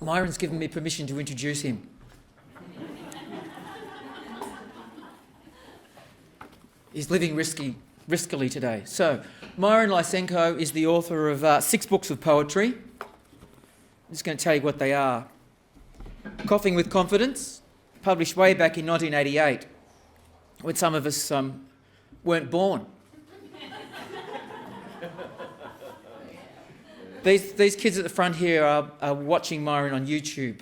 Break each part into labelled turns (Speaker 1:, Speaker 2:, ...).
Speaker 1: Myron's given me permission to introduce him. He's living riskily today. So, Myron Lysenko is the author of 6 books of poetry. I'm just going to tell you what they are. Coughing with Confidence, published way back in 1988, when some of us weren't born. These kids at the front here are watching Myron on YouTube.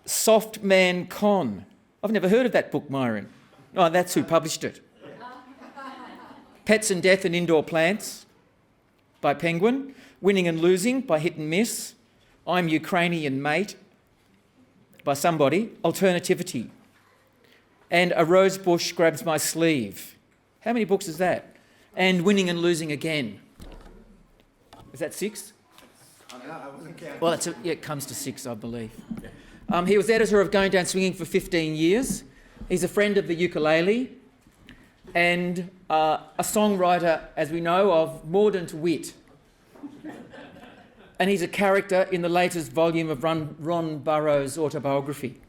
Speaker 1: Soft Man Con. I've never heard of that book, Myron. Oh, that's who published it. Pets and Death and Indoor Plants by Penguin. Winning and Losing by Hit and Miss. I'm Ukrainian Mate by somebody. Alternativity. And A Rose Bush Grabs My Sleeve. How many books is that? And Winning and Losing Again. Is that 6?
Speaker 2: I wasn't counting.
Speaker 1: Well, it comes to 6, I believe. He was editor of Going Down Swinging for 15 years. He's a friend of the ukulele and a songwriter, as we know, of mordant wit. And he's a character in the latest volume of Ron Burrows' autobiography.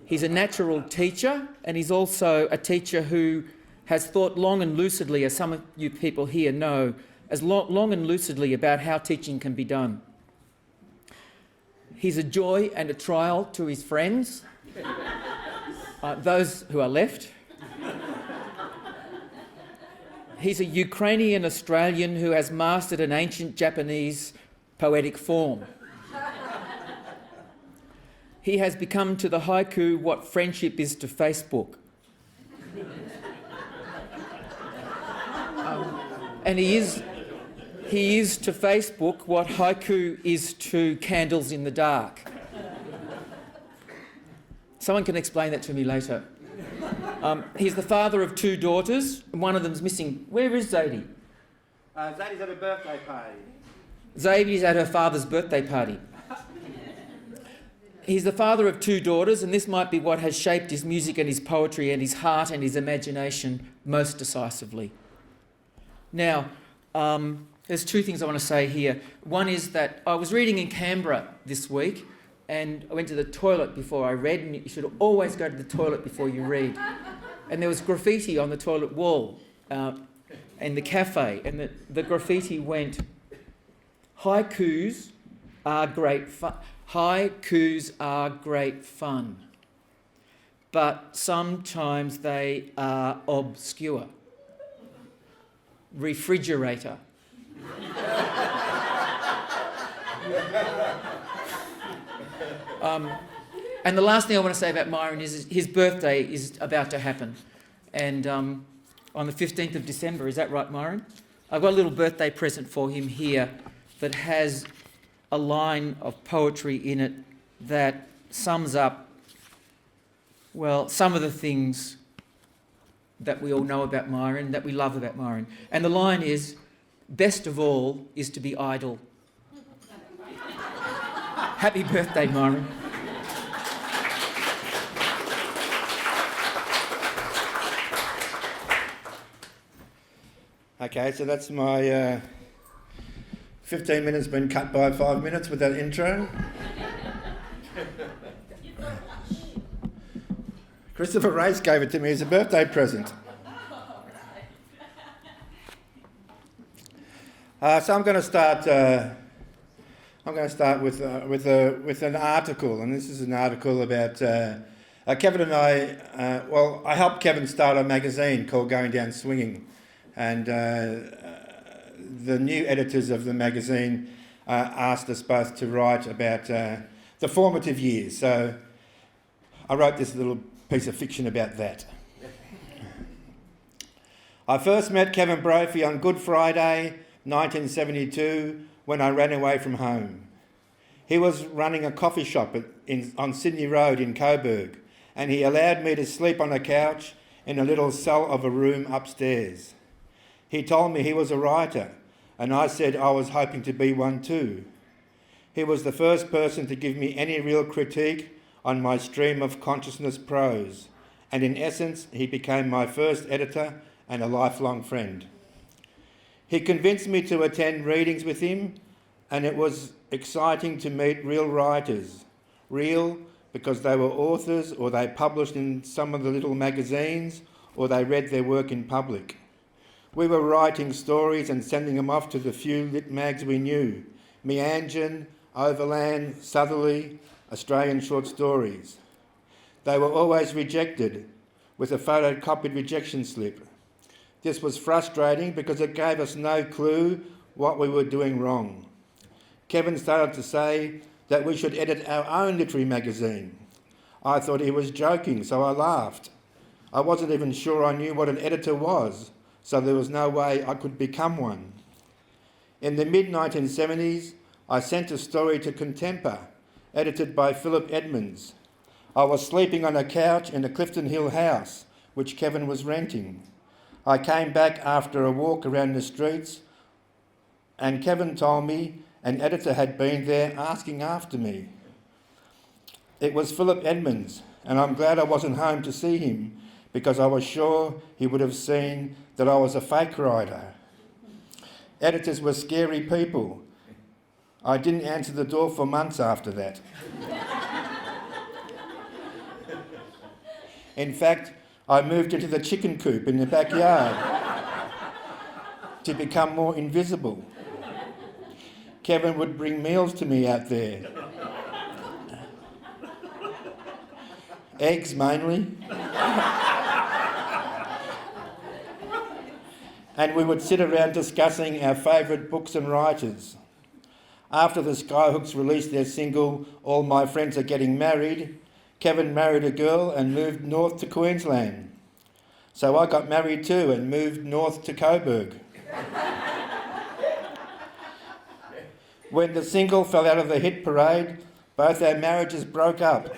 Speaker 1: He's a natural teacher, and he's also a teacher who has thought long and lucidly, as some of you people here know, long and lucidly about how teaching can be done. He's a joy and a trial to his friends, those who are left. He's a Ukrainian Australian who has mastered an ancient Japanese poetic form. He has become to the haiku what friendship is to Facebook. And he is to Facebook what haiku is to candles in the dark. Someone can explain that to me later. He's the father of 2 daughters, and one of them's missing. Where is Zadie?
Speaker 2: Zadie's at a birthday party.
Speaker 1: Zadie's at her father's birthday party. He's the father of 2 daughters, and this might be what has shaped his music and his poetry and his heart and his imagination most decisively. Now, there's 2 things I want to say here. One is that I was reading in Canberra this week, and I went to the toilet before I read, and you should always go to the toilet before you read. And there was graffiti on the toilet wall in the cafe, and the graffiti went, haikus are great fun. Haikus are great fun, but sometimes they are obscure. Refrigerator. And the last thing I want to say about Myron is his birthday is about to happen. And on the 15th of December, is that right, Myron? I've got a little birthday present for him here that has a line of poetry in it that sums up, well, some of the things that we all know about Myron, that we love about Myron. And the line is, best of all is to be idle. Happy birthday, Myron.
Speaker 2: Okay, so that's my 15 minutes been cut by 5 minutes with that intro. Christopher Race gave it to me as a birthday present. So I'm going to start. With an article, and this is an article about Kevin and I. I helped Kevin start a magazine called Going Down Swinging, and the new editors of the magazine asked us both to write about the formative years. So I wrote this little piece of fiction about that. I first met Kevin Brophy on Good Friday, 1972, when I ran away from home. He was running a coffee shop on Sydney Road in Coburg, and he allowed me to sleep on a couch in a little cell of a room upstairs. He told me he was a writer, and I said I was hoping to be one too. He was the first person to give me any real critique on my stream of consciousness prose, and in essence, he became my first editor and a lifelong friend. He convinced me to attend readings with him, and it was exciting to meet real writers. Real because they were authors, or they published in some of the little magazines, or they read their work in public. We were writing stories and sending them off to the few lit mags we knew: Meanjin, Overland, Southerly, Australian Short Stories. They were always rejected with a photocopied rejection slip. This was frustrating because it gave us no clue what we were doing wrong. Kevin started to say that we should edit our own literary magazine. I thought he was joking, so I laughed. I wasn't even sure I knew what an editor was, so there was no way I could become one. In the mid-1970s, I sent a story to Contempa, edited by Philip Edmonds. I was sleeping on a couch in a Clifton Hill house, which Kevin was renting. I came back after a walk around the streets, and Kevin told me an editor had been there asking after me. It was Philip Edmonds, and I'm glad I wasn't home to see him, because I was sure he would have seen that I was a fake writer. Editors were scary people. I didn't answer the door for months after that. In fact, I moved into the chicken coop in the backyard to become more invisible. Kevin would bring meals to me out there. Eggs mainly. And we would sit around discussing our favourite books and writers. After the Skyhooks released their single, All My Friends Are Getting Married, Kevin married a girl and moved north to Queensland. So I got married too and moved north to Coburg. When the single fell out of the hit parade, both our marriages broke up.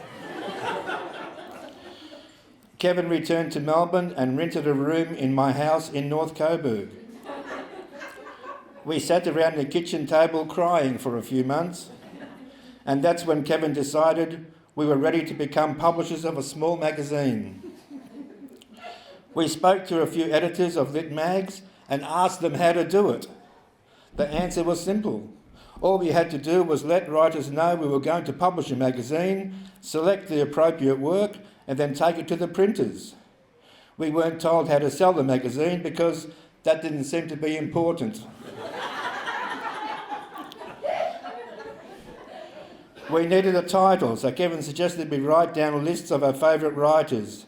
Speaker 2: Kevin returned to Melbourne and rented a room in my house in North Coburg. We sat around the kitchen table crying for a few months, and that's when Kevin decided we were ready to become publishers of a small magazine. We spoke to a few editors of lit mags and asked them how to do it. The answer was simple. All we had to do was let writers know we were going to publish a magazine, select the appropriate work, and then take it to the printers. We weren't told how to sell the magazine because that didn't seem to be important. We needed a title, so Kevin suggested we write down lists of our favourite writers.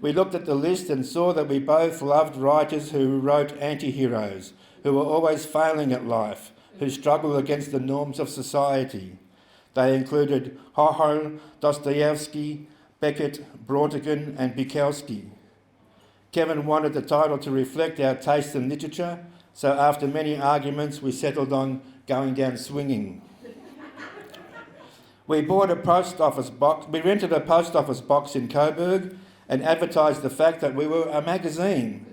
Speaker 2: We looked at the list and saw that we both loved writers who wrote anti-heroes, who were always failing at life, who struggled against the norms of society. They included Hohol, Dostoevsky, Beckett, Brautigan and Bukowski. Kevin wanted the title to reflect our taste in literature, so after many arguments we settled on Going Down Swinging. We rented a post office box in Coburg and advertised the fact that we were a magazine.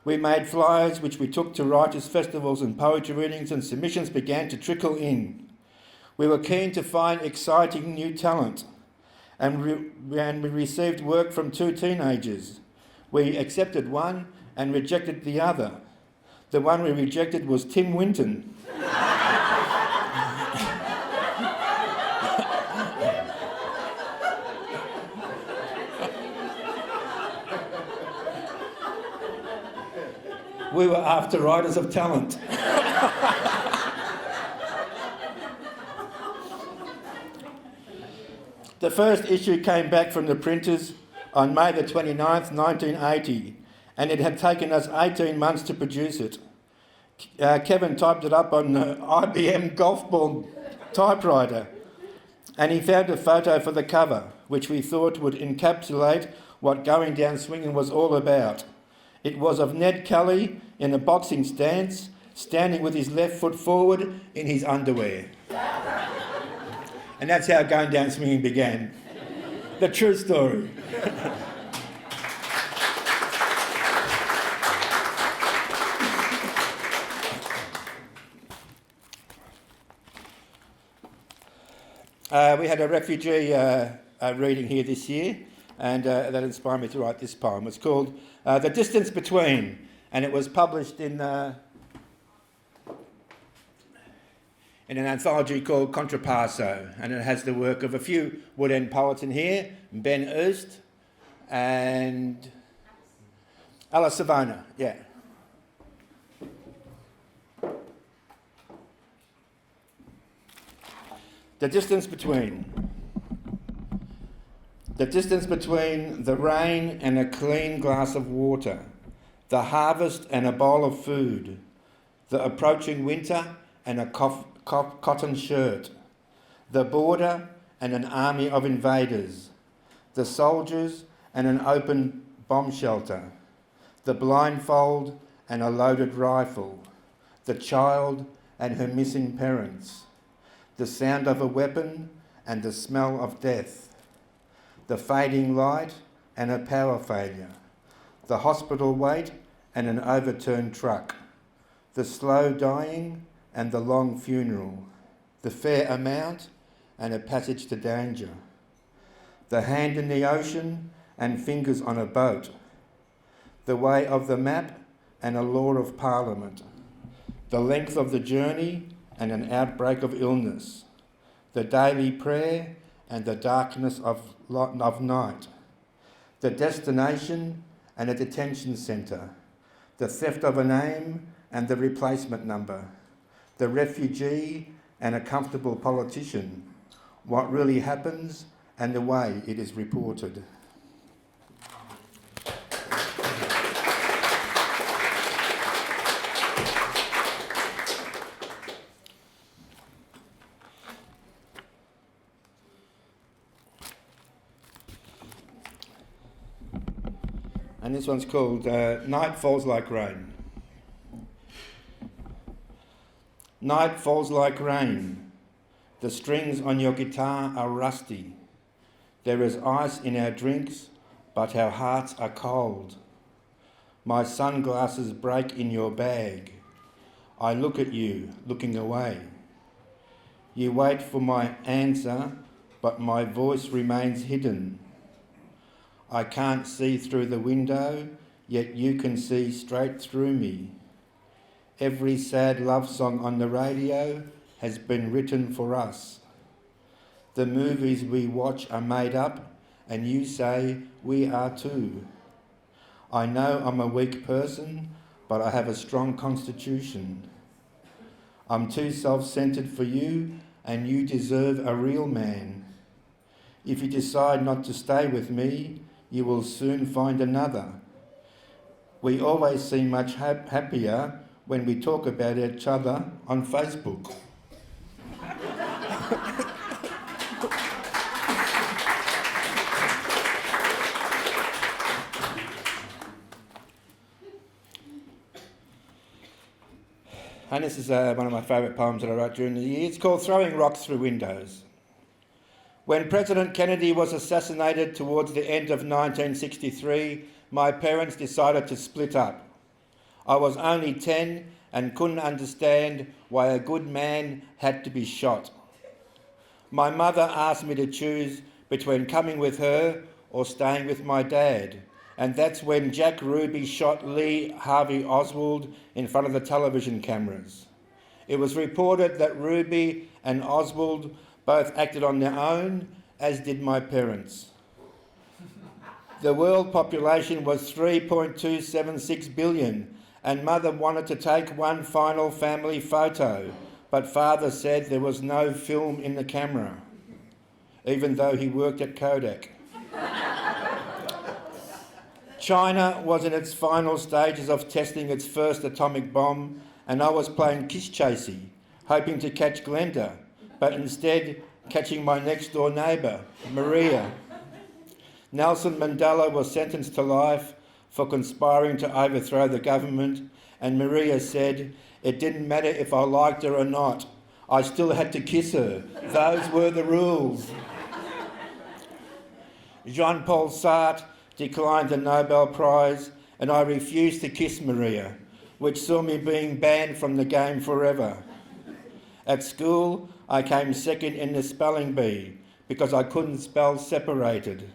Speaker 2: We made flyers which we took to writers' festivals and poetry readings, and submissions began to trickle in. We were keen to find exciting new talent, and we received work from two teenagers. We accepted one and rejected the other. The one we rejected was Tim Winton. We were after writers of talent. The first issue came back from the printers on May the 29th, 1980, and it had taken us 18 months to produce it. Kevin typed it up on the IBM golf ball typewriter, and he found a photo for the cover, which we thought would encapsulate what Going Down Swinging was all about. It was of Ned Kelly in a boxing stance, standing with his left foot forward in his underwear. And that's how Going Down Swinging began. The true story. We had a refugee reading here this year, and that inspired me to write this poem. It's called The Distance Between, and it was published in in an anthology called Contrapasso, and it has the work of a few Wood End poets in here, Ben Erst and Alice Savona, yeah. The distance between the rain and a clean glass of water, the harvest and a bowl of food, the approaching winter and a cotton shirt, the border and an army of invaders, the soldiers and an open bomb shelter, the blindfold and a loaded rifle, the child and her missing parents, the sound of a weapon and the smell of death, the fading light and a power failure, the hospital wait and an overturned truck, the slow dying and the long funeral, the fair amount and a passage to danger, the hand in the ocean and fingers on a boat, the way of the map and a law of parliament, the length of the journey and an outbreak of illness, the daily prayer and the darkness of night, the destination and a detention centre, the theft of a name and the replacement number, the refugee and a comfortable politician, what really happens and the way it is reported. And this one's called Night Falls Like Rain. Night falls like rain. The strings on your guitar are rusty. There is ice in our drinks, but our hearts are cold. My sunglasses break in your bag. I look at you, looking away. You wait for my answer, but my voice remains hidden. I can't see through the window, yet you can see straight through me. Every sad love song on the radio has been written for us. The movies we watch are made up, and you say we are too. I know I'm a weak person, but I have a strong constitution. I'm too self-centered for you, and you deserve a real man. If you decide not to stay with me, you will soon find another. We always seem much happier when we talk about each other on Facebook. And this is one of my favourite poems that I wrote during the year. It's called Throwing Rocks Through Windows. When President Kennedy was assassinated towards the end of 1963, my parents decided to split up. I was only 10 and couldn't understand why a good man had to be shot. My mother asked me to choose between coming with her or staying with my dad, and that's when Jack Ruby shot Lee Harvey Oswald in front of the television cameras. It was reported that Ruby and Oswald both acted on their own, as did my parents. The world population was 3.276 billion, and Mother wanted to take one final family photo, but Father said there was no film in the camera, even though he worked at Kodak. China was in its final stages of testing its first atomic bomb, and I was playing Kiss Chasey, hoping to catch Glenda, but instead catching my next-door neighbour, Maria. Nelson Mandela was sentenced to life for conspiring to overthrow the government, and Maria said, "It didn't matter if I liked her or not. I still had to kiss her. Those were the rules." Jean-Paul Sartre declined the Nobel Prize, and I refused to kiss Maria, which saw me being banned from the game forever. At school, I came second in the spelling bee because I couldn't spell separated.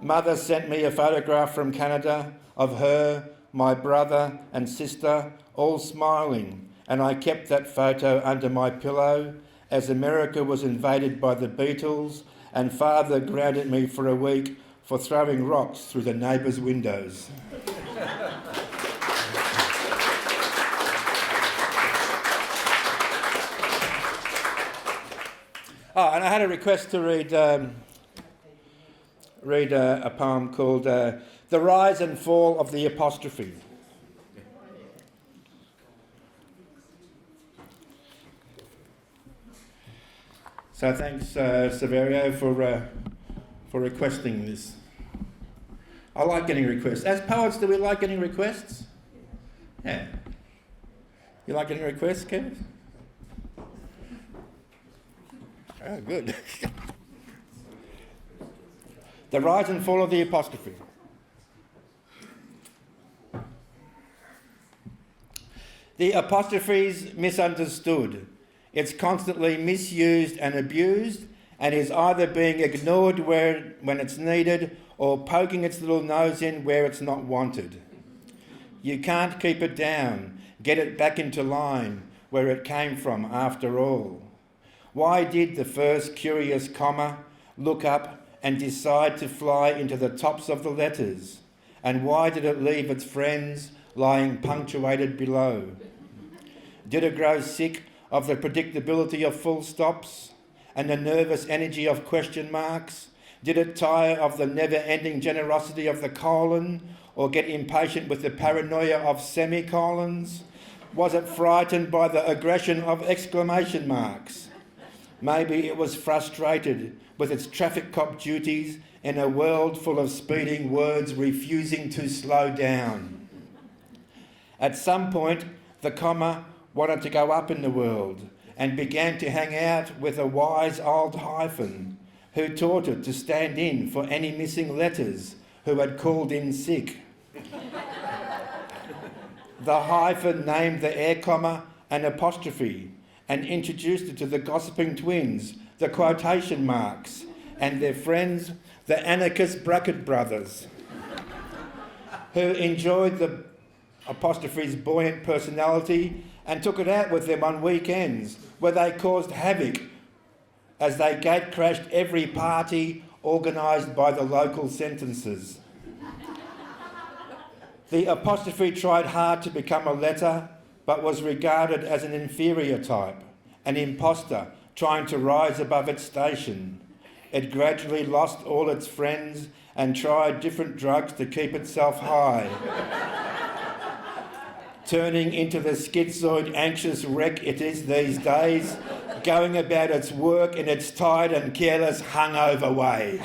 Speaker 2: Mother sent me a photograph from Canada of her, my brother and sister, all smiling, and I kept that photo under my pillow as America was invaded by the Beatles and Father grounded me for a week for throwing rocks through the neighbours' windows. Oh, and I had a request to read a poem called The Rise and Fall of the Apostrophe. So thanks, Severio, for requesting this. I like getting requests. As poets, do we like getting requests? Yeah. You like getting requests, Kev? Oh, good. The rise and fall of the apostrophe. The apostrophe's misunderstood. It's constantly misused and abused and is either being ignored when it's needed or poking its little nose in where it's not wanted. You can't keep it down, get it back into line where it came from after all. Why did the first curious comma look up and decide to fly into the tops of the letters? And why did it leave its friends lying punctuated below? Did it grow sick of the predictability of full stops and the nervous energy of question marks? Did it tire of the never-ending generosity of the colon or get impatient with the paranoia of semicolons? Was it frightened by the aggression of exclamation marks? Maybe it was frustrated with its traffic cop duties in a world full of speeding words refusing to slow down. At some point, the comma wanted to go up in the world and began to hang out with a wise old hyphen who taught it to stand in for any missing letters who had called in sick. The hyphen named the air comma an apostrophe and introduced it to the gossiping twins, the quotation marks, and their friends, the anarchist bracket brothers, who enjoyed the apostrophe's buoyant personality and took it out with them on weekends, where they caused havoc as they gate-crashed every party organised by the local sentences. The apostrophe tried hard to become a letter, but was regarded as an inferior type, an imposter trying to rise above its station. It gradually lost all its friends and tried different drugs to keep itself high, turning into the schizoid, anxious wreck it is these days, going about its work in its tired and careless hungover way.